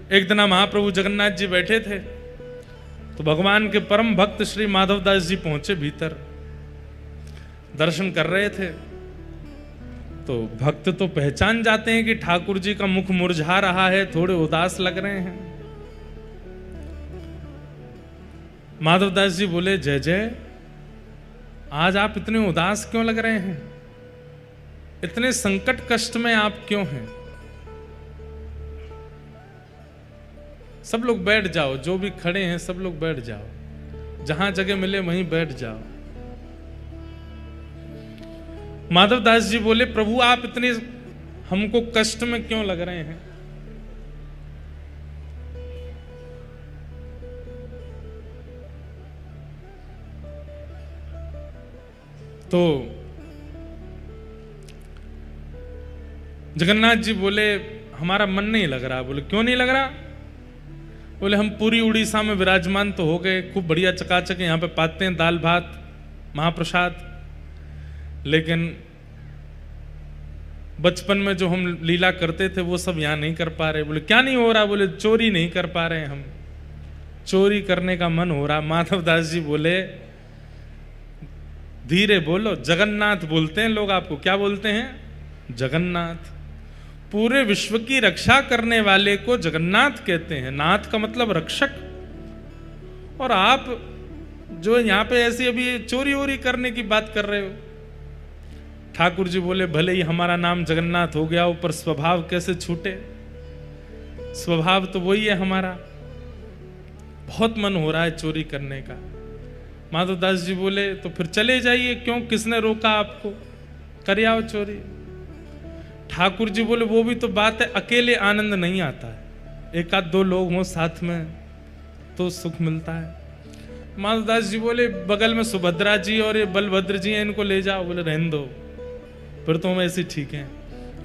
एक दिन महाप्रभु जगन्नाथ जी बैठे थे तो भगवान के परम भक्त श्री माधवदास जी पहुंचे भीतर, दर्शन कर रहे थे। तो भक्त तो पहचान जाते हैं कि ठाकुर जी का मुख मुरझा रहा है, थोड़े उदास लग रहे हैं। माधवदास जी बोले, जय जय, आज आप इतने उदास क्यों लग रहे हैं? इतने संकट कष्ट में आप क्यों हैं? सब लोग बैठ जाओ, जो भी खड़े हैं सब लोग बैठ जाओ, जहां जगह मिले वहीं बैठ जाओ। माधवदास जी बोले, प्रभु आप इतने हमको कष्ट में क्यों लग रहे हैं? तो जगन्नाथ जी बोले, हमारा मन नहीं लग रहा। बोले, क्यों नहीं लग रहा? बोले, हम पूरी उड़ीसा में विराजमान तो हो गए, खूब बढ़िया चकाचक यहाँ पे पाते हैं दाल भात महाप्रसाद, लेकिन बचपन में जो हम लीला करते थे वो सब यहाँ नहीं कर पा रहे। बोले, क्या नहीं हो रहा? बोले, चोरी नहीं कर पा रहे, हम चोरी करने का मन हो रहा। माधवदास जी बोले, धीरे बोलो, जगन्नाथ बोलते हैं लोग आपको। क्या बोलते हैं? जगन्नाथ। पूरे विश्व की रक्षा करने वाले को जगन्नाथ कहते हैं। नाथ का मतलब रक्षक। और आप जो यहाँ पे ऐसी अभी चोरी वोरी करने की बात कर रहे हो। ठाकुर जी बोले, भले ही हमारा नाम जगन्नाथ हो गया, ऊपर स्वभाव कैसे छूटे? स्वभाव तो वही है हमारा। बहुत मन हो रहा है चोरी करने का। माधवदास जी बोले, तो फिर चले जाइए, क्यों, किसने रोका आपको? कर आओ चोरी। ठाकुर जी बोले, वो भी तो बात है, अकेले आनंद नहीं आता है, एक आध दो लोग हों साथ में तो सुख मिलता है। माधवदास जी बोले, बगल में सुभद्रा जी और ये बलभद्र जी हैं, इनको ले जाओ। बोले, रहने दो, फिर तो हम ऐसे ठीक हैं।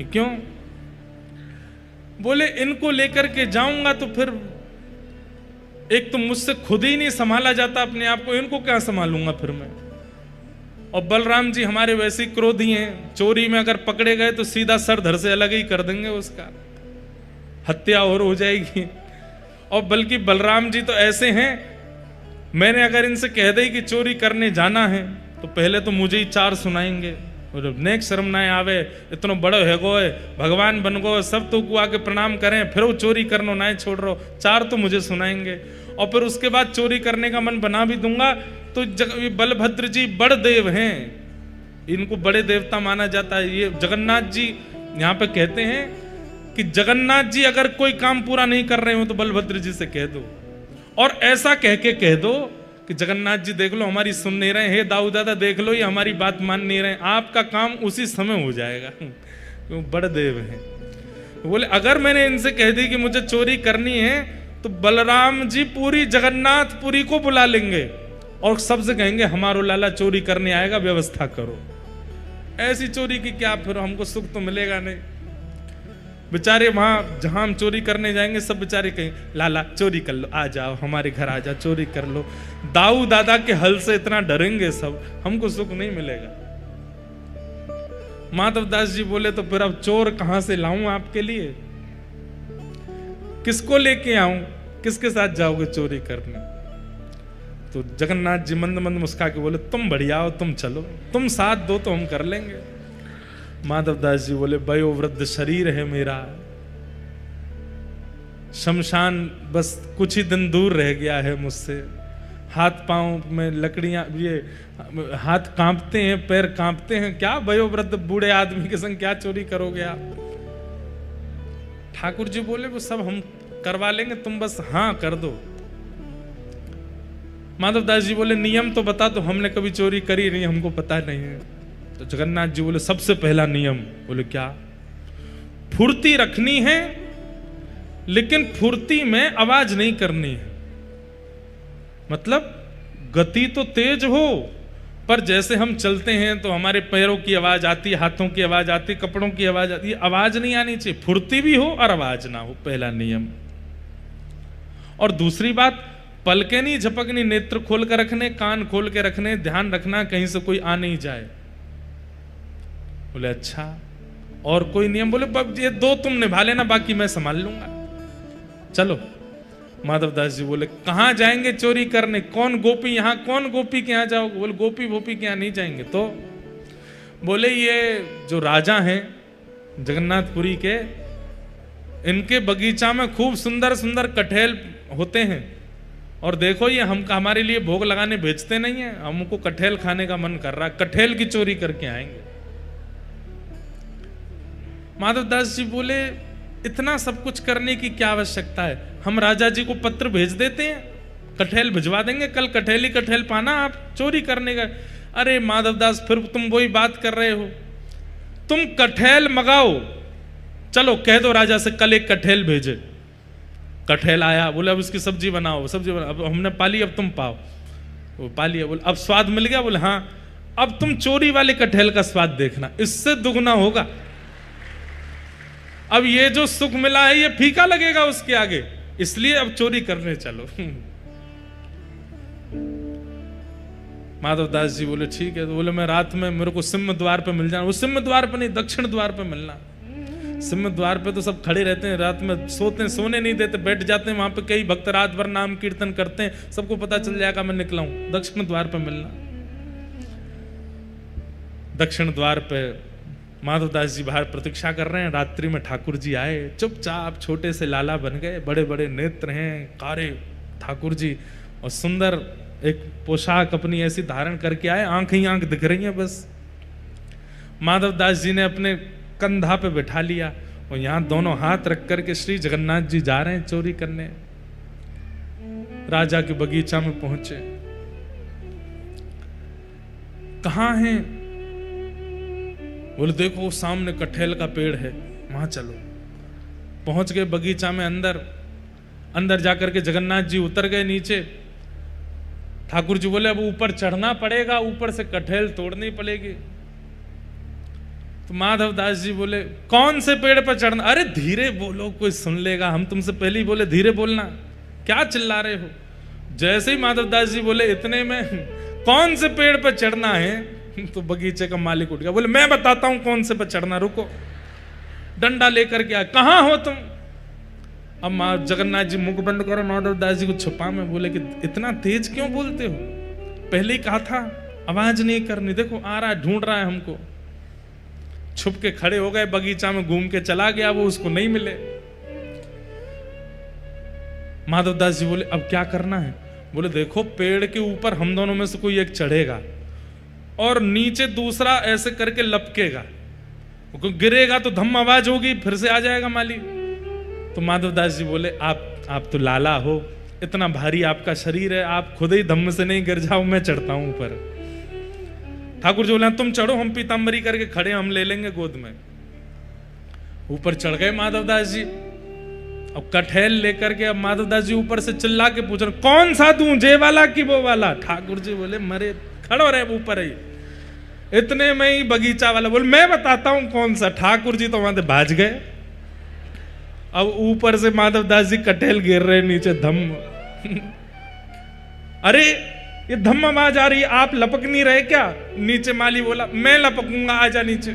क्यों? बोले, इनको लेकर के जाऊंगा तो फिर एक तो मुझसे खुद ही नहीं संभाला जाता अपने आप को, इनको क्या संभालूंगा फिर मैं? और बलराम जी हमारे वैसे ही क्रोधी हैं, चोरी में अगर पकड़े गए तो सीधा सर धर से अलग ही कर देंगे, उसका हत्या और हो जाएगी। और बल्कि बलराम जी तो ऐसे हैं, मैंने अगर इनसे कह दी कि चोरी करने जाना है तो पहले तो मुझे ही चार सुनाएंगे, और नेक शर्म ना आवे, इतना बड़ो है गो, भगवान बन गो, सब तो को आके प्रणाम करें, फिर वो चोरी करना ना छोड़ रहा, चार तो मुझे सुनाएंगे। और फिर उसके बाद चोरी करने का मन बना भी दूंगा तो बलभद्र जी बड़ देव हैं, इनको बड़े देवता माना जाता है। ये जगन्नाथ जी यहाँ पे कहते हैं कि जगन्नाथ जी अगर कोई काम पूरा नहीं कर रहे हो तो बलभद्र जी से कह दो, और ऐसा कह के कह दो कि जगन्नाथ जी देख लो हमारी सुन नहीं रहे, हे दाऊ दादा देख लो ये हमारी बात मान नहीं रहे, आपका काम उसी समय हो जाएगा। बड़ देव हैं। बोले, अगर मैंने इनसे कह दी कि मुझे चोरी करनी है तो बलराम जी पूरी जगन्नाथपुरी को बुला लेंगे और सबसे कहेंगे हमारो लाला चोरी करने आएगा, व्यवस्था करो। ऐसी चोरी की क्या, फिर हमको सुख तो मिलेगा नहीं। बेचारे वहां जहां हम चोरी करने जाएंगे सब बेचारे कहें, लाला चोरी कर लो, आ जाओ हमारे घर आ जाओ, चोरी कर लो। दाऊ दादा के हल से इतना डरेंगे सब, हमको सुख नहीं मिलेगा। माधवदास जी बोले, तो फिर अब चोर कहां से लाऊं आपके लिए? किसको लेके आऊं? किसके साथ जाओगे चोरी करने? तो जगन्नाथ जी मंद मंद मुस्का के बोले, तुम बढ़िया हो, तुम चलो, तुम साथ दो तो हम कर लेंगे। माधवदास जी बोले, वयोवृद्ध शरीर है मेरा, शमशान बस कुछ ही दिन दूर रह गया है मुझसे, हाथ पांव में लकड़ियां, ये हाथ कांपते हैं, पैर कांपते हैं, क्या वयोवृद्ध बूढ़े आदमी के संग क्या चोरी करोगे आप? ठाकुर जी बोले, वो सब हम करवा लेंगे, तुम बस हाँ कर दो। माधवदास जी बोले, नियम तो बता दो, हमने कभी चोरी करी नहीं, हमको पता नहीं है। तो जगन्नाथ जी बोले, सबसे पहला नियम। बोले, क्या? फुर्ती रखनी है, लेकिन फुर्ती में आवाज नहीं करनी है। मतलब गति तो तेज हो, पर जैसे हम चलते हैं तो हमारे पैरों की आवाज आती, हाथों की आवाज आती, कपड़ों की आवाज आती, आवाज नहीं आनी चाहिए। फुर्ती भी हो और आवाज ना हो, पहला नियम। और दूसरी बात, पलके नहीं झपकनी, नेत्र खोल कर रखने, कान खोल के रखने, ध्यान रखना कहीं से कोई आ नहीं जाए। बोले, अच्छा और कोई नियम? बोले, ये दो तुम निभा लेना, बाकी मैं संभाल लूंगा। चलो। माधवदास जी बोले कहाँ जाएंगे चोरी करने, कौन गोपी यहाँ, कौन गोपी के यहाँ जाओगे? बोले गोपी भोपी के यहाँ नहीं जाएंगे। तो बोले ये जो राजा हैं जगन्नाथपुरी के, इनके बगीचा में खूब सुंदर सुंदर कटहल होते हैं, और देखो ये हमारे लिए भोग लगाने भेजते नहीं है, हमको कटहल खाने का मन कर रहा है, कटहल की चोरी करके आएंगे। माधवदास जी बोले इतना सब कुछ करने की क्या आवश्यकता है, हम राजा जी को पत्र भेज देते हैं, कटहल भिजवा देंगे, कल कटहल ही कटहल पाना, आप चोरी करने का। अरे माधवदास फिर तुम वही बात कर रहे हो, तुम कटहल मंगाओ, चलो कह दो राजा से कल एक कटहल भेजे। कटहल आया, बोले अब इसकी सब्जी बनाओ, सब्जी बनाओ, अब हमने पाली अब तुम पाओ, वो पाली। बोले अब स्वाद मिल गया? बोले हाँ, अब तुम चोरी वाले कटहल का स्वाद देखना, इससे दुगना होगा। अब ये जो सुख मिला है ये फीका लगेगा उसके आगे, इसलिए अब चोरी करने चलो। माधवदास जी बोले ठीक है। तो बोले मैं रात में मेरे को सिंह द्वार पे मिल जाना। वो सिंह द्वार पे नहीं, दक्षिण द्वार पे मिलना। सिंह द्वार पे तो सब खड़े रहते हैं, रात में सोते हैं, सोने नहीं देते, बैठ जाते हैं वहां पे, कई भक्त रात भर नाम कीर्तन करते हैं, सबको पता चल जाएगा मैं निकला हूं। दक्षिण द्वार पे मिलना। दक्षिण द्वार पे माधवदास जी बाहर प्रतीक्षा कर रहे हैं। रात्रि में ठाकुर जी आए, चुपचाप छोटे से लाला बन गए, बड़े बड़े नेत्र हैं कारे ठाकुर जी, और सुंदर एक पोशाक अपनी ऐसी धारण करके आए, आंख ही आंख दिख रही है बस। माधवदास जी ने अपने कंधा पे बैठा लिया, और यहां दोनों हाथ रख करके श्री जगन्नाथ जी जा रहे हैं चोरी करने। राजा के बगीचा में पहुंचे, कहां हैं? बोले देखो सामने कटहल का पेड़ है, वहां चलो। पहुंच गए बगीचा में, अंदर जाकर के जगन्नाथ जी उतर गए नीचे। ठाकुर जी बोले अब ऊपर चढ़ना पड़ेगा, ऊपर से कटहल तोड़नी पड़ेगी। तो माधवदास जी बोले कौन से पेड़ पर चढ़ना? अरे धीरे बोलो, कोई सुन लेगा, हम तुमसे पहले ही बोले धीरे बोलना, क्या चिल्ला रहे हो? जैसे ही माधवदास जी बोले इतने में कौन से पेड़ पर चढ़ना है, तो बगीचे का मालिक उठ गया, बोले मैं बताता हूं कौन से पर चढ़ना, रुको। डंडा लेकर के आया, कहां हो तुम? अब जगन्नाथ जी मुख बंद करो, माधवदास जी को छुपा में बोले कि इतना तेज क्यों बोलते हो, पहले ही कहा था आवाज नहीं करनी, देखो आ रहा है, ढूंढ रहा है हमको। छुप के खड़े हो गए, बगीचा में घूम के चला गया, वो उसको नहीं मिले। माधवदास जी बोले अब क्या करना है? बोले देखो पेड़ के ऊपर हम दोनों में से कोई एक चढ़ेगा, और नीचे दूसरा ऐसे करके लपकेगा, गिरेगा तो धम आवाज होगी, फिर से आ जाएगा माली। तो माधवदास जी बोले आप तो लाला हो, इतना भारी आपका शरीर है, आप खुद ही धम्म से नहीं गिर जाओ, मैं चढ़ता हूं ऊपर। ठाकुर जी बोले तुम चढ़ो, हम पीताम्बरी करके खड़े, हम ले लेंगे गोद में। ऊपर चढ़ गए माधवदास जी, अब कटहल लेकर के। अब माधवदास जी ऊपर से चिल्ला के पूछ रहे कौन सा दूं, जे वाला कि वो वाला? ठाकुर जी बोले मरे खड़ो रहे ऊपर ही। इतने में ही बगीचा वाला बोले मैं बताता हूं कौन सा। ठाकुर जी तो वहां से भाज गए। अब ऊपर से माधवदास जी कटहल गिर रहे नीचे, धम्म। अरे ये धम्म आवाज आ रही है, आप लपक नहीं रहे क्या? नीचे माली बोला मैं लपकूंगा, आजा नीचे।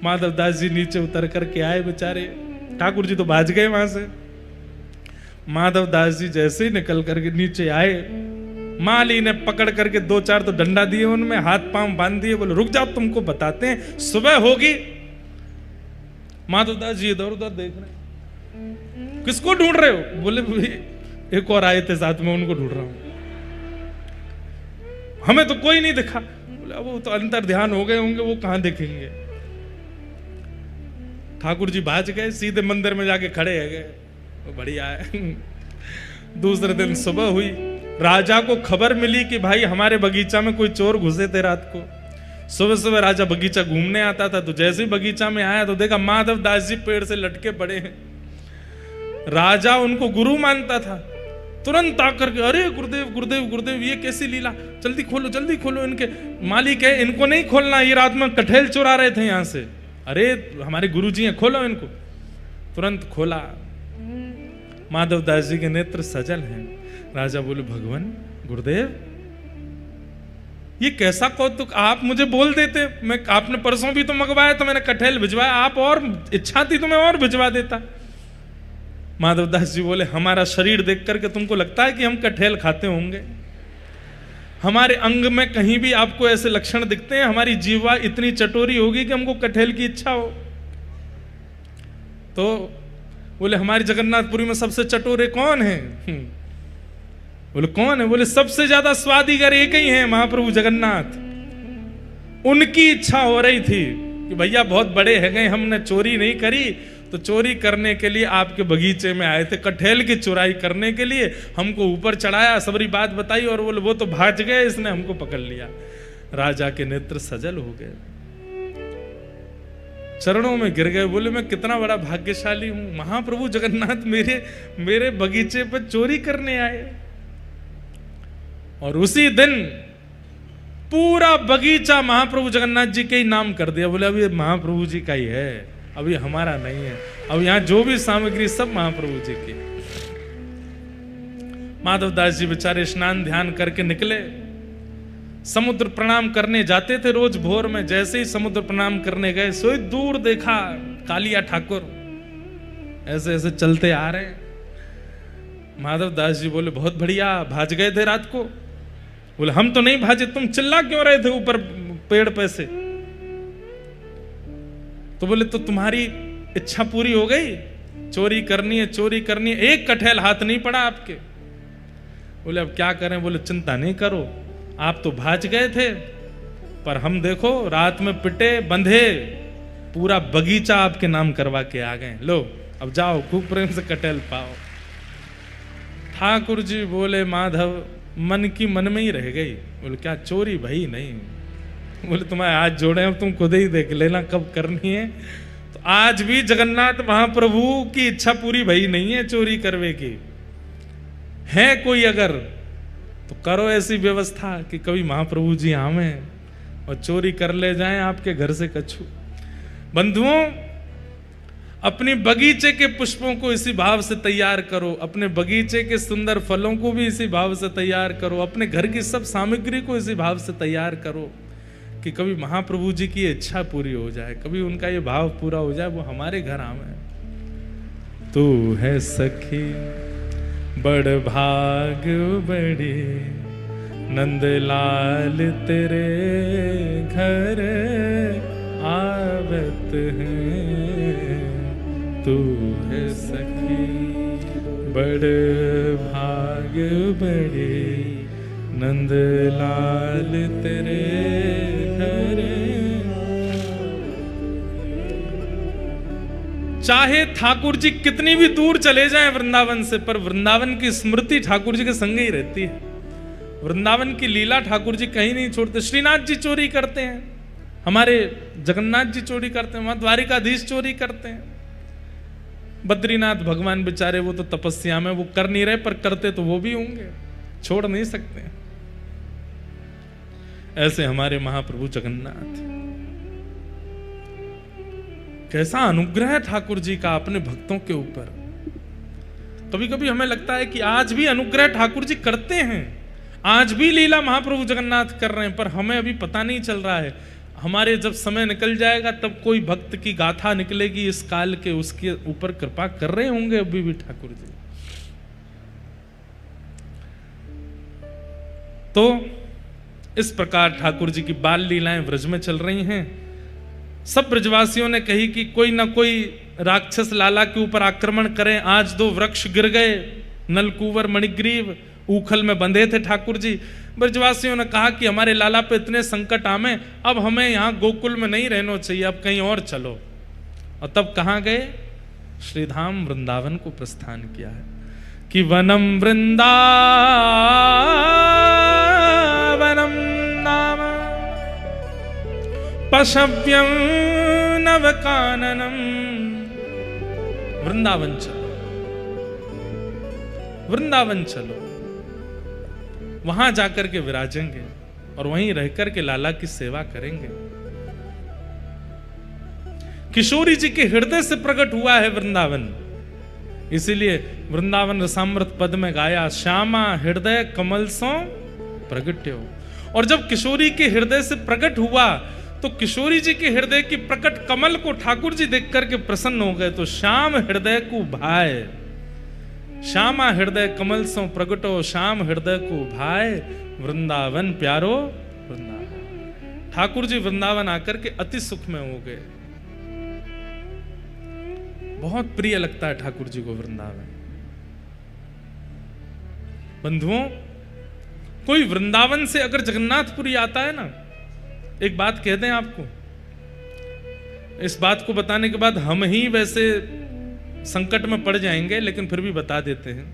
माधवदास जी नीचे उतर करके आए बेचारे, ठाकुर जी तो भाज गए वहां से। माधवदास जी जैसे ही निकल करके नीचे आए, माली ने पकड़ करके 2-4 तो डंडा दिए, उनमें हाथ पांव बांध दिए, बोले रुक जाओ तुमको बताते हैं, सुबह होगी। माधवदास जी इधर उधर देख रहे, किसको ढूंढ रहे हो? बोले एक और आए थे साथ में, उनको ढूंढ रहा हूं, हमें तो कोई नहीं दिखा। बोले वो तो अंतर ध्यान हो गए होंगे, वो कहां दिखेंगे। ठाकुर जी भाज गए, सीधे मंदिर में जाके खड़े है गए, बढ़िया है। दूसरे दिन सुबह हुई, राजा को खबर मिली कि भाई हमारे बगीचा में कोई चोर घुसे थे रात को। सुबह सुबह राजा बगीचा घूमने आता था, तो जैसे ही बगीचा में आया तो देखा माधवदास जी पेड़ से लटके पड़े हैं। राजा उनको गुरु मानता था, तुरंत आकर के अरे गुरुदेव गुरुदेव गुरुदेव, ये कैसी लीला, जल्दी खोलो इनके। मालिक है इनको नहीं खोलना, ये रात में कटहल चुरा रहे थे यहां से। अरे हमारे गुरु जी हैं, खोलो इनको। तुरंत खोला, माधवदास जी के नेत्र सजल हैं। राजा बोले भगवान गुरुदेव ये कैसा कौतुक, आप मुझे बोल देते, मैं आपने परसों भी तो मंगवाया तो मैंने कटहल भिजवाया, आप और इच्छा थी तो मैं और भिजवा देता। माधवदास जी बोले हमारा शरीर देख करके तुमको लगता है कि हम कठेल खाते होंगे? हमारे अंग में कहीं भी आपको ऐसे लक्षण दिखते हैं? हमारी जीवा इतनी चटोरी होगी कि हमको कठेल की इच्छा हो? तो बोले हमारी जगन्नाथपुरी में सबसे चटोरे कौन है? बोले कौन है? बोले सबसे ज्यादा स्वादिगर एक ही है, महाप्रभु जगन्नाथ। उनकी इच्छा हो रही थी कि भैया बहुत बड़े है गए, हमने चोरी नहीं करी, तो चोरी करने के लिए आपके बगीचे में आए थे, कठेल की चुराई करने के लिए हमको ऊपर चढ़ाया, सबरी बात बताई, और बोले वो तो भाग गए, इसने हमको पकड़ लिया। राजा के नेत्र सजल हो गए, चरणों में गिर गए, बोले मैं कितना बड़ा भाग्यशाली हूं, महाप्रभु जगन्नाथ मेरे बगीचे पर चोरी करने आए। और उसी दिन पूरा बगीचा महाप्रभु जगन्नाथ जी के ही नाम कर दिया। बोले अभी महाप्रभु जी का ही है, अभी हमारा नहीं है, अब यहां जो भी सामग्री सब महाप्रभु जी की। माधवदास जी बेचारे स्नान ध्यान करके निकले, समुद्र प्रणाम करने जाते थे रोज भोर में। जैसे ही समुद्र प्रणाम करने गए, सोई दूर देखा कालिया ठाकुर ऐसे ऐसे चलते आ रहे हैं। माधवदास जी बोले बहुत बढ़िया, भाज गए थे रात को? बोले हम तो नहीं भाजे, तुम चिल्ला क्यों रहे थे ऊपर पेड़ पे से? तो बोले तो तुम्हारी इच्छा पूरी हो गई, चोरी करनी है, चोरी करनी है, एक कठेल हाथ नहीं पड़ा आपके। बोले अब क्या करें? बोले चिंता नहीं करो, आप तो भाज गए थे, पर हम देखो रात में पिटे बंधे पूरा बगीचा आपके नाम करवा के आ गए, लो अब जाओ खूब प्रेम से कटहल पाओ। ठाकुर जी बोले माधव मन की मन में ही रह गई। बोले क्या चोरी भाई? नहीं। बोले तुम्हारे हाथ जोड़े हैं, तुम खुद ही देख लेना कब करनी है। तो आज भी जगन्नाथ महाप्रभु की इच्छा पूरी भई नहीं है चोरी करवे की। है कोई अगर तो करो ऐसी व्यवस्था कि कभी महाप्रभु जी आवे और चोरी कर ले जाएं आपके घर से कछु। बंधुओं, अपने बगीचे के पुष्पों को इसी भाव से तैयार करो, अपने बगीचे के सुंदर फलों को भी इसी भाव से तैयार करो, अपने घर की सब सामग्री को इसी भाव से तैयार करो कि कभी महाप्रभु जी की इच्छा पूरी हो जाए, कभी उनका ये भाव पूरा हो जाए, वो हमारे घर आवे। तू है सखी बड़ भाग बड़ी, नंदलाल तेरे घर आवत है। तू है सखी बड़ भाग बड़ी, नंदलाल तेरे घर। चाहे ठाकुर जी कितनी भी दूर चले जाएं वृंदावन से, पर वृंदावन की स्मृति ठाकुर जी के संग ही रहती है। वृंदावन की लीला ठाकुर जी कहीं नहीं छोड़ते। श्रीनाथ जी चोरी करते हैं, हमारे जगन्नाथ जी चोरी करते हैं, वहां द्वारिकाधीश चोरी करते हैं। बद्रीनाथ भगवान बेचारे वो तो तपस्या में वो कर नहीं रहे, पर करते तो वो भी होंगे, छोड़ नहीं सकते। ऐसे हमारे महाप्रभु जगन्नाथ, कैसा अनुग्रह है ठाकुर जी का अपने भक्तों के ऊपर। कभी कभी हमें लगता है कि आज भी अनुग्रह ठाकुर जी करते हैं, आज भी लीला महाप्रभु जगन्नाथ कर रहे हैं, पर हमें अभी पता नहीं चल रहा है। हमारे जब समय निकल जाएगा तब कोई भक्त की गाथा निकलेगी इस काल के, उसके ऊपर कृपा कर रहे होंगे अभी भी ठाकुर जी। तो इस प्रकार ठाकुर जी की बाल लीलाएं ब्रज में चल रही हैं। सब ब्रजवासियों ने कही कि कोई ना कोई राक्षस लाला के ऊपर आक्रमण करें। आज 2 वृक्ष गिर गए, नलकुवर मणिग्रीव ऊखल में बंधे थे ठाकुर जी। ब्रजवासियों ने कहा कि हमारे लाला पे इतने संकट आमे, अब हमें यहाँ गोकुल में नहीं रहना चाहिए, अब कहीं और चलो। और तब कहाँ गए? श्रीधाम वृंदावन को प्रस्थान किया है कि वनम वृंदावनम नाम पशव्यम नवकाननम। वृंदावन चलो, वृंदावन चलो, वहां जाकर के विराजेंगे और वहीं रहकर के लाला की सेवा करेंगे। किशोरी जी के हृदय से प्रकट हुआ है वृंदावन, इसीलिए वृंदावन रसामृत पद में गाया, श्यामा हृदय कमल सो प्रगट्यो। और जब किशोरी के हृदय से प्रकट हुआ तो किशोरी जी के हृदय की प्रकट कमल को ठाकुर जी देख करके प्रसन्न हो गए। तो श्याम हृदय को भाए, श्यामा हृदय कमल सो प्रगटो, श्याम हृदय को भाए, वृंदावन प्यारो वृंदावन। ठाकुर जी वृंदावन आकर के अति सुख में हो गए। बहुत प्रिय लगता है ठाकुर जी को वृंदावन। बंधुओं, कोई वृंदावन से अगर जगन्नाथपुरी आता है ना, एक बात कह दें आपको, इस बात को बताने के बाद हम ही वैसे संकट में पड़ जाएंगे, लेकिन फिर भी बता देते हैं।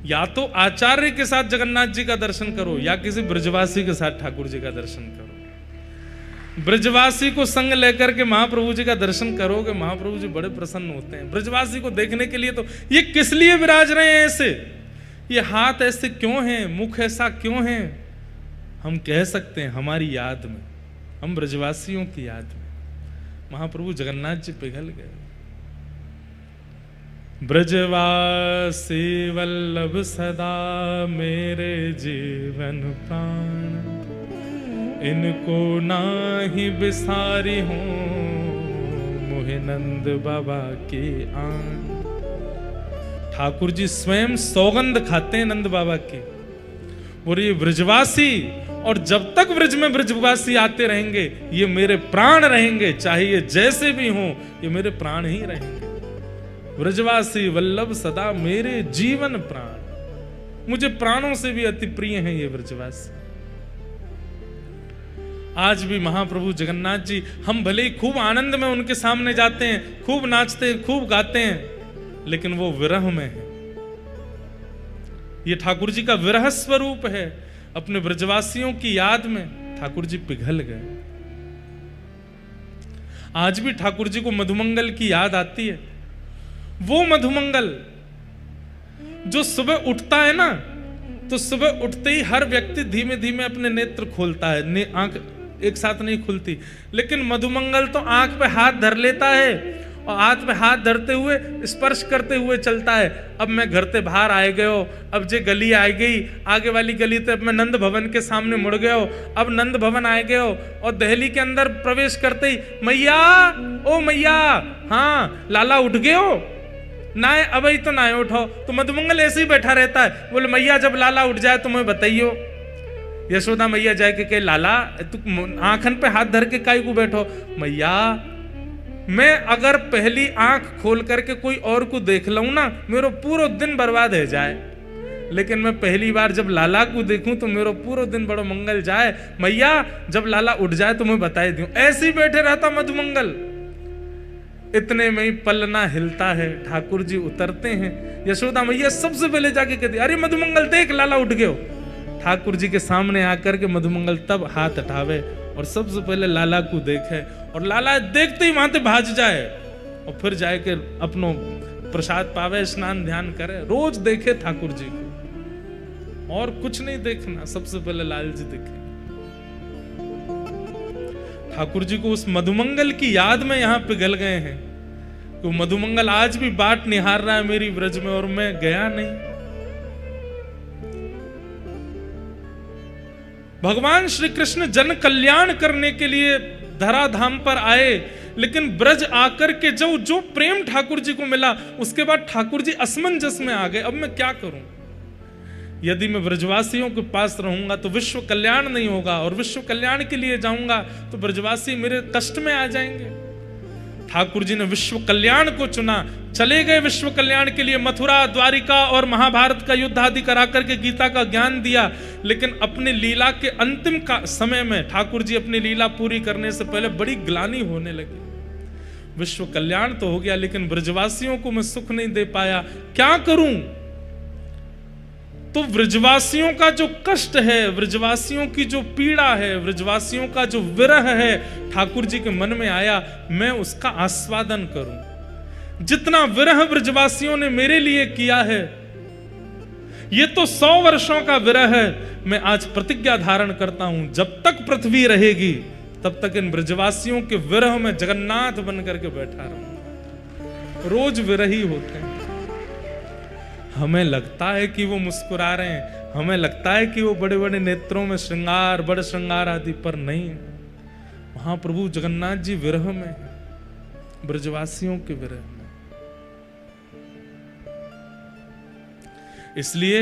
या तो आचार्य के साथ जगन्नाथ जी का दर्शन करो, या किसी ब्रजवासी के साथ ठाकुर जी का दर्शन करो। ब्रजवासी को संग लेकर के महाप्रभु जी का दर्शन करोगे, महाप्रभु जी बड़े प्रसन्न होते हैं। ब्रजवासी को देखने के लिए तो ये किस लिए विराज रहे हैं ऐसे, ये हाथ ऐसे क्यों हैं, मुख ऐसा क्यों है, हम कह सकते हैं हमारी याद में, हम ब्रजवासियों की याद में महाप्रभु जगन्नाथ जी पिघल गए। ब्रजवासी वल्लभ सदा मेरे जीवन प्राण, इनको नाही बिसारी हूं मोहे नंद बाबा के आन। ठाकुर जी स्वयं सौगंध खाते हैं नंद बाबा की, और ये ब्रजवासी, और जब तक ब्रज में ब्रजवासी आते रहेंगे ये मेरे प्राण रहेंगे, चाहे ये जैसे भी हों ये मेरे प्राण ही रहेंगे। ब्रजवासी वल्लभ सदा मेरे जीवन प्राण, मुझे प्राणों से भी अति प्रिय हैं ये ब्रजवासी। आज भी महाप्रभु जगन्नाथ जी, हम भले ही खूब आनंद में उनके सामने जाते हैं, खूब नाचते हैं, खूब गाते हैं, लेकिन वो विरह में है। ये ठाकुर जी का विरह स्वरूप है। अपने ब्रजवासियों की याद में ठाकुर जी पिघल गए। आज भी ठाकुर जी को मधुमंगल की याद आती है। वो मधुमंगल जो सुबह उठता है ना, तो सुबह उठते ही हर व्यक्ति धीमे धीमे अपने नेत्र खोलता है, आंख एक साथ नहीं खुलती, लेकिन मधुमंगल तो आंख पे हाथ धर लेता है और हाथ पे हाथ धरते हुए स्पर्श करते हुए चलता है। अब मैं घर से बाहर आए गयो, अब जे गली आ गई, आगे वाली गली तो अब मैं नंद भवन के सामने मुड़ गयो, अब नंद भवन आए गयो, और दहली के अंदर प्रवेश करते ही मैया, ओ मैया, हाँ लाला उठ गयो ना, अब ही तो ना उठो। तो मधुमंगल ऐसे ही बैठा रहता है, बोले मैया जब लाला उठ जाए तो मैं बताइयो। यशोदा मैया जाए के कहे लाला तू आंखन पे हाथ धर के काई को बैठो। मैया मैं अगर पहली आंख खोल करके कोई और को देख लूं ना, मेरा पूरा दिन बर्बाद हो जाए, लेकिन मैं पहली बार जब लाला को देखूं तो मेरा पूरा दिन बड़ा मंगल जाए। मैया जब लाला उठ जाए तो मैं बताई दूं। ऐसे ही बैठे रहता मधुमंगल। इतने में ही पलना हिलता है, ठाकुर जी उतरते हैं। यशोदा मैया सबसे पहले जाके कहती अरे मधुमंगल देख लाला उठ गयो। ठाकुर जी के सामने आकर के मधुमंगल तब हाथ उठावे और सबसे पहले लाला को देखे, और लाला देखते ही वहां से भाज जाए और फिर जाके अपनो प्रसाद पावे, स्नान ध्यान करे। रोज देखे ठाकुर जी को, और कुछ नहीं देखना, सबसे पहले लाल जी देखे। ठाकुर जी को उस मधुमंगल की याद में यहां पिघल गए हैं कि मधुमंगल आज भी बाट निहार रहा है मेरी ब्रज में, और मैं गया नहीं। भगवान श्री कृष्ण जन कल्याण करने के लिए धराधाम पर आए, लेकिन ब्रज आकर के जो प्रेम ठाकुर जी को मिला, उसके बाद ठाकुर जी असमंजस में आ गए। अब मैं क्या करूं? यदि मैं ब्रजवासियों के पास रहूंगा तो विश्व कल्याण नहीं होगा, और विश्व कल्याण के लिए जाऊंगा तो ब्रजवासी मेरे कष्ट में आ जाएंगे। ठाकुर जी ने विश्व कल्याण को चुना, चले गए विश्व कल्याण के लिए। मथुरा, द्वारिका और महाभारत का युद्ध आदि करा करके गीता का ज्ञान दिया, लेकिन अपने लीला के अंतिम का समय में ठाकुर जी अपनी लीला पूरी करने से पहले बड़ी ग्लानि होने लगी। विश्व कल्याण तो हो गया, लेकिन ब्रजवासियों को मैं सुख नहीं दे पाया, क्या करूं? तो ब्रजवासियों का जो कष्ट है, ब्रजवासियों की जो पीड़ा है, ब्रजवासियों का जो विरह है, ठाकुर जी के मन में आया, मैं उसका आस्वादन करूं। जितना विरह ब्रजवासियों ने मेरे लिए किया है, ये तो 100 वर्षों का विरह है। मैं आज प्रतिज्ञा धारण करता हूं, जब तक पृथ्वी रहेगी तब तक इन ब्रजवासियों के विरह में जगन्नाथ बन करके बैठा रहूंगा। रोज विरही होते हैं। हमें लगता है कि वो मुस्कुरा रहे हैं, हमें लगता है कि वो बड़े बड़े नेत्रों में श्रृंगार, बड़े श्रृंगार आदि, पर नहीं। वहां प्रभु जगन्नाथ जी विरह में है, ब्रजवासियों के विरह में। इसलिए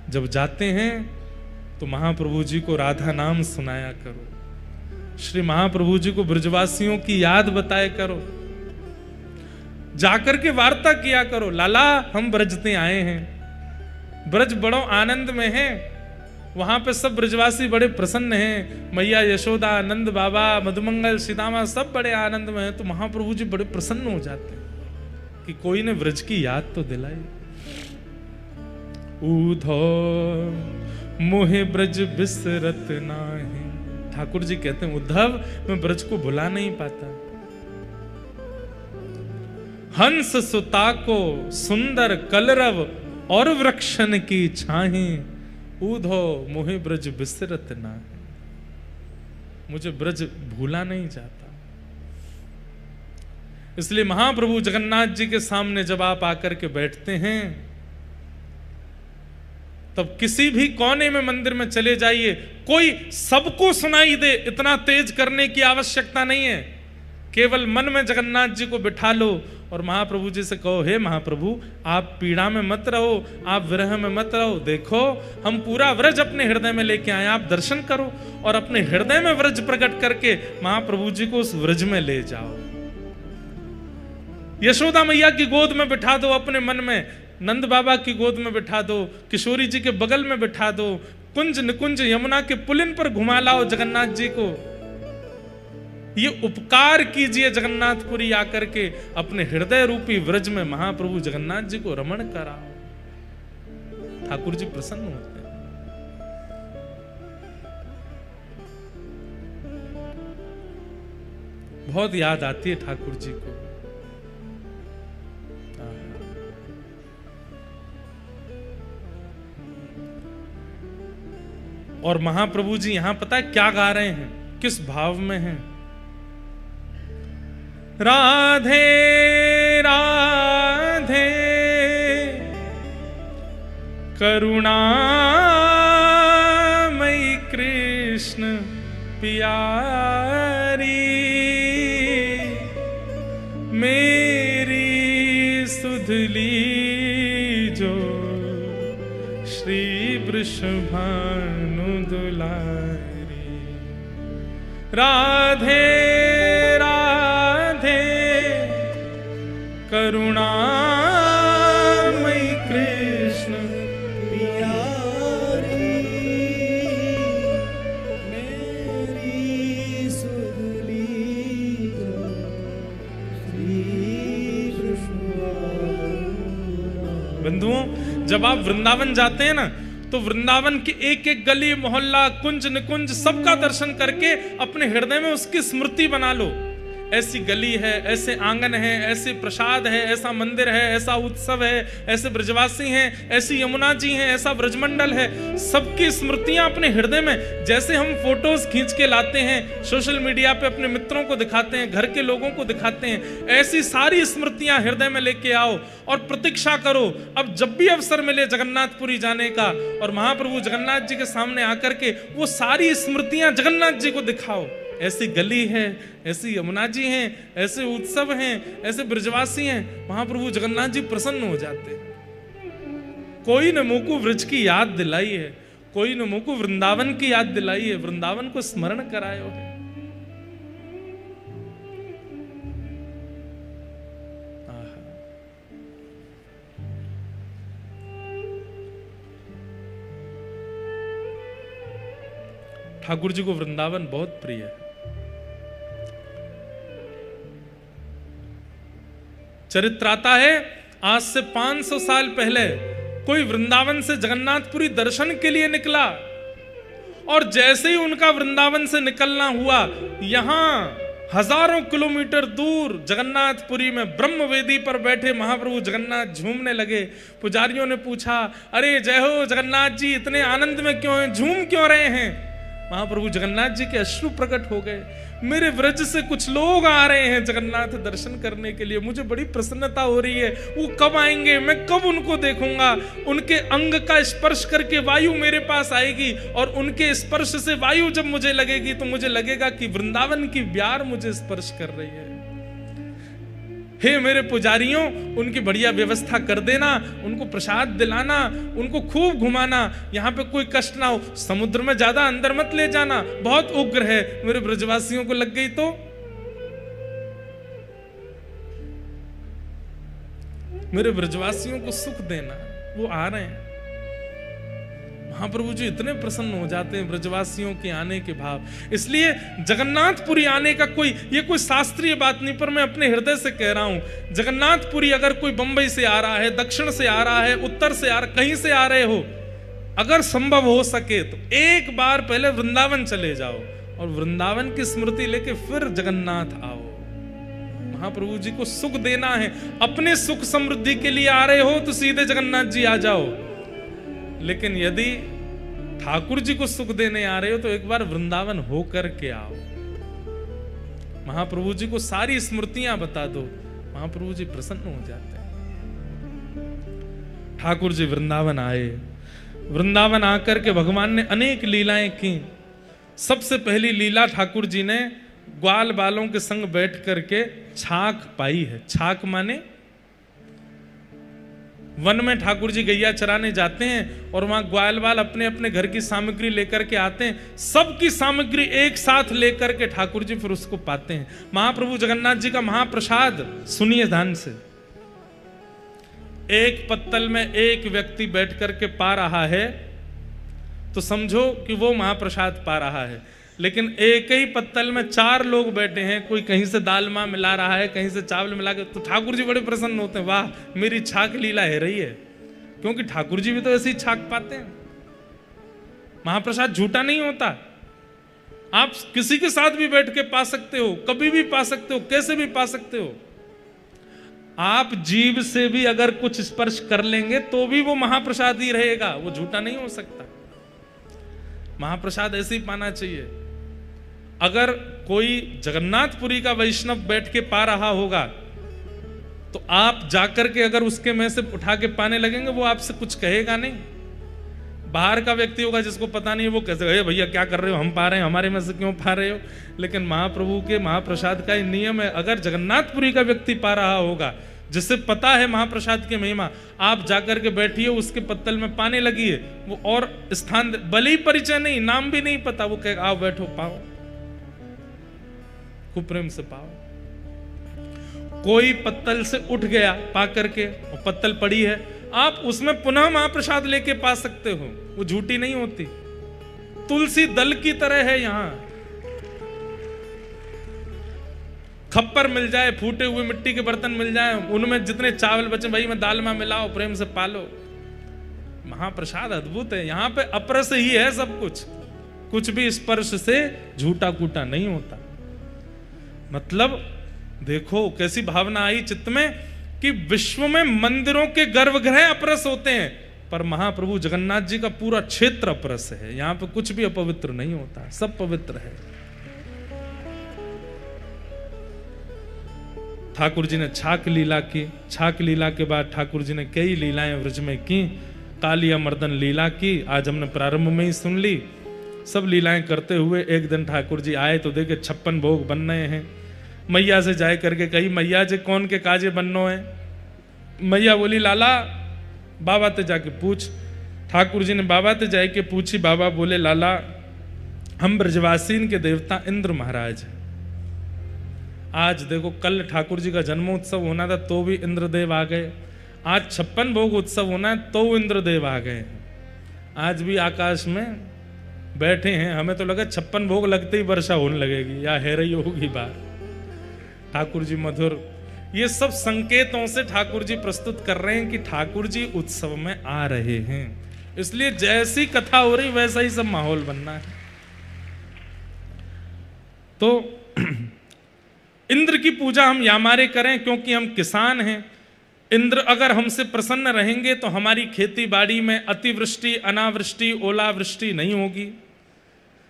जब जाते हैं तो महाप्रभु जी को राधा नाम सुनाया करो, श्री महाप्रभु जी को ब्रजवासियों की याद बताया करो, जाकर के वार्ता किया करो, लाला हम ब्रजते आए हैं, ब्रज बड़ो आनंद में है, वहां पे सब ब्रजवासी बड़े प्रसन्न हैं, मैया यशोदा, नंद बाबा, मधुमंगल, सीतामा सब बड़े आनंद में हैं। तो महाप्रभु जी बड़े प्रसन्न हो जाते हैं कि कोई ने ब्रज की याद तो दिलाई। उधो मोहे ब्रज बिसरत नाहि, ठाकुर जी कहते हैं उद्धव मैं ब्रज को भुला नहीं पाता। हंस सुता को सुंदर कलरव और वृक्षन की छाहें, ऊधो मोहे ब्रज बिसरत ना, मुझे ब्रज भूला नहीं जाता। इसलिए महाप्रभु जगन्नाथ जी के सामने जब आप आकर के बैठते हैं, तब किसी भी कोने में मंदिर में चले जाइए, कोई सबको सुनाई दे इतना तेज करने की आवश्यकता नहीं है, केवल मन में जगन्नाथ जी को बिठा लो और महाप्रभु जी से कहो, हे महाप्रभु आप पीड़ा में मत रहो, आप विरह में मत रहो, देखो हम पूरा व्रज अपने हृदय में लेके आए, आप दर्शन करो और अपने हृदय में व्रज प्रकट करके महाप्रभु जी को उस व्रज में ले जाओ। यशोदा मैया की गोद में बिठा दो अपने मन में, नंद बाबा की गोद में बिठा दो, किशोरी जी के बगल में बिठा दो, कुंज निकुंज यमुना के पुलिन पर घुमा लाओ जगन्नाथ जी को। ये उपकार कीजिए जगन्नाथपुरी आकर के, अपने हृदय रूपी व्रज में महाप्रभु जगन्नाथ जी को रमण कराओ। ठाकुर जी प्रसन्न होते हैं। बहुत याद आती है ठाकुर जी को। और महाप्रभु जी यहां पता है क्या गा रहे हैं, किस भाव में हैं? राधे राधे करुणामयी कृष्ण प्यारी, मेरी सुधली जो श्री वृषभानु दुलारी। राधे करुणामयी कृष्ण प्यारी, मेरी सुधली श्री वृषभानु। बंधुओं, जब आप वृंदावन जाते हैं ना, तो वृंदावन के एक एक गली मोहल्ला कुंज निकुंज सबका दर्शन करके अपने हृदय में उसकी स्मृति बना लो। ऐसी गली है, ऐसे आंगन है, ऐसे प्रसाद है, ऐसा मंदिर है, ऐसा उत्सव है, ऐसे ब्रजवासी हैं, ऐसी यमुना जी हैं, ऐसा ब्रजमंडल है। सबकी स्मृतियां अपने हृदय में, जैसे हम फोटोज खींच के लाते हैं, सोशल मीडिया पे अपने मित्रों को दिखाते हैं, घर के लोगों को दिखाते हैं, ऐसी सारी स्मृतियां हृदय में लेके आओ और प्रतीक्षा करो। अब जब भी अवसर मिले जगन्नाथपुरी जाने का और महाप्रभु जगन्नाथ जी के सामने आकर के वो सारी स्मृतियां जगन्नाथ जी को दिखाओ। ऐसी गली है, ऐसी यमुना जी हैं, ऐसे उत्सव हैं, ऐसे ब्रजवासी हैं, महाप्रभु जगन्नाथ जी प्रसन्न हो जाते। कोई ने मुझ को व्रज की याद दिलाई है, कोई ने मुझ को वृंदावन की याद दिलाई है, वृंदावन को स्मरण करायो है। ठाकुर जी को वृंदावन बहुत प्रिय है। चरित्र आता है, आज से 500 साल पहले कोई वृंदावन से जगन्नाथपुरी दर्शन के लिए निकला और जैसे ही उनका वृंदावन से निकलना हुआ, यहां हजारों किलोमीटर दूर जगन्नाथपुरी में ब्रह्मवेदी पर बैठे महाप्रभु जगन्नाथ झूमने लगे। पुजारियों ने पूछा, अरे जय हो जगन्नाथ जी, इतने आनंद में क्यों हैं, झूम क्यों रहे हैं? महाप्रभु जगन्नाथ जी के अश्रु प्रकट हो गए। मेरे व्रज से कुछ लोग आ रहे हैं जगन्नाथ दर्शन करने के लिए, मुझे बड़ी प्रसन्नता हो रही है। वो कब आएंगे, मैं कब उनको देखूंगा? उनके अंग का स्पर्श करके वायु मेरे पास आएगी और उनके स्पर्श से वायु जब मुझे लगेगी तो मुझे लगेगा कि वृंदावन की ब्यार मुझे स्पर्श कर रही है। हे मेरे पुजारियों, उनकी बढ़िया व्यवस्था कर देना, उनको प्रसाद दिलाना, उनको खूब घुमाना, यहाँ पे कोई कष्ट ना हो, समुद्र में ज्यादा अंदर मत ले जाना, बहुत उग्र है, मेरे ब्रजवासियों को लग गई तो। मेरे ब्रजवासियों को सुख देना, वो आ रहे हैं। महाप्रभु जी इतने प्रसन्न हो जाते हैं ब्रजवासियों के आने के भाव। इसलिए जगन्नाथपुरी आने का ये कोई शास्त्रीय बात नहीं, पर मैं अपने हृदय से कह रहा हूं, जगन्नाथपुरी अगर कोई बंबई से आ रहा है, दक्षिण से आ रहा है, उत्तर से आ रहा, कहीं से आ रहे हो, अगर संभव हो सके तो एक बार पहले वृंदावन चले जाओ और वृंदावन की स्मृति लेके फिर जगन्नाथ आओ। महाप्रभु जी को सुख देना है, अपने सुख समृद्धि के लिए आ रहे हो तो सीधे जगन्नाथ जी आ जाओ, लेकिन यदि ठाकुर जी को सुख देने आ रहे हो तो एक बार वृंदावन होकर के आओ। महाप्रभु जी को सारी स्मृतियां बता दो, महाप्रभु जी प्रसन्न हो जाते हैं। ठाकुर जी वृंदावन आए, वृंदावन आकर के भगवान ने अनेक लीलाएं की। सबसे पहली लीला ठाकुर जी ने ग्वाल बालों के संग बैठ करके छाक पाई है। छाक माने वन में ठाकुर जी गैया चराने जाते हैं और वहां ग्वाल बाल अपने अपने घर की सामग्री लेकर के आते हैं, सबकी सामग्री एक साथ लेकर के ठाकुर जी फिर उसको पाते हैं। महाप्रभु जगन्नाथ जी का महाप्रसाद सुनिए ध्यान से, एक पत्तल में एक व्यक्ति बैठ करके पा रहा है तो समझो कि वो महाप्रसाद पा रहा है, लेकिन एक ही पत्तल में 4 लोग बैठे हैं, कोई कहीं से दाल मां मिला रहा है, कहीं से चावल मिला के, तो ठाकुर जी बड़े प्रसन्न होते हैं, वाह मेरी छाक लीला है रही है, क्योंकि ठाकुर जी भी तो ऐसी छाक पाते हैं। महाप्रसाद झूठा नहीं होता, आप किसी के साथ भी बैठ के पा सकते हो, कभी भी पा सकते हो, कैसे भी पा सकते हो। आप जीभ से भी अगर कुछ स्पर्श कर लेंगे तो भी वो महाप्रसाद ही रहेगा, वो झूठा नहीं हो सकता। महाप्रसाद ऐसे ही पाना चाहिए। अगर कोई जगन्नाथपुरी का वैष्णव बैठ के पा रहा होगा तो आप जाकर के अगर उसके में से उठा के पाने लगेंगे, वो आपसे कुछ कहेगा नहीं। बाहर का व्यक्ति होगा जिसको पता नहीं, वो कैसे भैया क्या कर रहे हो, हम पा रहे हैं, हमारे में से क्यों पा रहे हो। लेकिन महाप्रभु के महाप्रसाद का नियम है, अगर जगन्नाथपुरी का व्यक्ति पा रहा होगा जिससे पता है महाप्रसाद की महिमा, आप जाकर के बैठिए, उसके पत्तल में पाने लगिए, वो और स्थान भले ही परिचय नहीं, नाम भी नहीं पता, वो कहेगा आओ बैठो पाओ, खूब प्रेम से पाओ। कोई पत्तल से उठ गया पा करके और पत्तल पड़ी है, आप उसमें पुनः महाप्रसाद लेके पा सकते हो, वो झूठी नहीं होती, तुलसी दल की तरह है। यहां खप्पर मिल जाए, फूटे हुए मिट्टी के बर्तन मिल जाए, उनमें जितने चावल बचे भाई में दाल में मिलाओ, प्रेम से पालो। महाप्रसाद अद्भुत है, यहां पे अपरस ही है सब कुछ, कुछ भी स्पर्श से झूठा कूटा नहीं होता। मतलब देखो कैसी भावना आई चित्त में कि विश्व में मंदिरों के गर्भगृह अपरस होते हैं, पर महाप्रभु जगन्नाथ जी का पूरा क्षेत्र अपरस है, यहां पे कुछ भी अपवित्र नहीं होता, सब पवित्र है। ठाकुर जी ने छाक लीला की, छाक लीला के बाद ठाकुर जी ने कई लीलाएं व्रज में की, कालिया मर्दन लीला की, आज हमने प्रारंभ में ही सुन ली। सब लीलाएं करते हुए एक दिन ठाकुर जी आए तो देखे 56 भोग बन रहे हैं। मैया से जाए करके कही, मैया जी कौन के काजे बननो है। मैया बोली लाला बाबा ते जाके पूछ। ठाकुर जी ने बाबा ते जाके पूछी, बाबा बोले लाला हम ब्रजवासीन के देवता इंद्र महाराज हैं। आज देखो कल ठाकुर जी का जन्मोत्सव होना था तो भी इंद्रदेव आ गए, आज 56 भोग उत्सव होना है तो इंद्रदेव आ गए हैं। आज भी आकाश में बैठे हैं, हमें तो लगा 56 भोग लगते ही वर्षा होने लगेगी या है रही होगी बात। ठाकुर जी मधुर, ये सब संकेतों से ठाकुर जी प्रस्तुत कर रहे हैं कि ठाकुर जी उत्सव में आ रहे हैं, इसलिए जैसी कथा हो रही वैसा ही सब माहौल बनना है। तो इंद्र की पूजा हम यामारे करें क्योंकि हम किसान हैं। इंद्र अगर हमसे प्रसन्न रहेंगे तो हमारी खेती बाड़ी में अतिवृष्टि, अनावृष्टि, ओलावृष्टि नहीं होगी।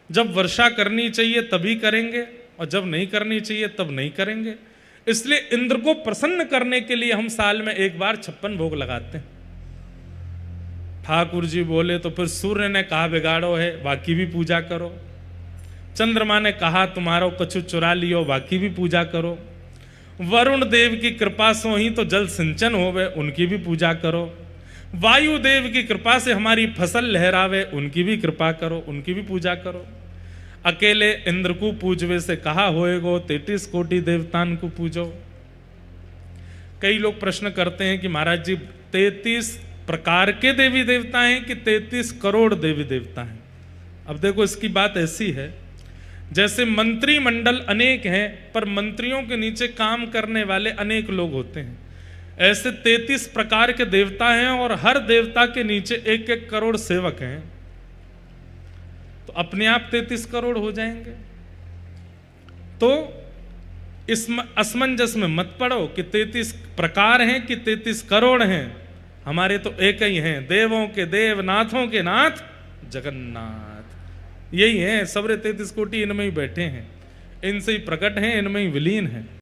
जब वर्षा करनी चाहिए तभी करेंगे और जब नहीं करनी चाहिए तब नहीं करेंगे। इसलिए इंद्र को प्रसन्न करने के लिए हम साल में एक बार 56 भोग लगाते हैं। ठाकुर जी बोले तो फिर सूर्य ने कहा बिगाड़ो है, बाकी भी पूजा करो। चंद्रमा ने कहा तुम्हारो कछु चुरा लियो, बाकी भी पूजा करो। वरुण देव की कृपा से ही तो जल सिंचन होवे, उनकी भी पूजा करो। वायु देव की कृपा से हमारी फसल लहरावे, उनकी भी कृपा करो, उनकी भी पूजा करो। अकेले इंद्र को पूजवे से कहा होएगो, 33 कोटि देवतान को पूजो। कई लोग प्रश्न करते हैं कि महाराज जी 33 प्रकार के देवी देवता हैं कि 33 करोड़ देवी देवता हैं। अब देखो इसकी बात ऐसी है, जैसे मंत्रिमंडल अनेक हैं पर मंत्रियों के नीचे काम करने वाले अनेक लोग होते हैं, ऐसे 33 प्रकार के देवता हैं और हर देवता के नीचे 1-1 करोड़ सेवक हैं, तो अपने आप 33 करोड़ हो जाएंगे। तो इस असमंजस में मत पड़ो कि 33 प्रकार हैं कि 33 करोड़ हैं। हमारे तो एक ही हैं, देवों के देव नाथों के नाथ जगन्नाथ। यही है, सबरे 33 कोटि इनमें ही बैठे हैं, इनसे ही प्रकट हैं, इनमें ही विलीन हैं।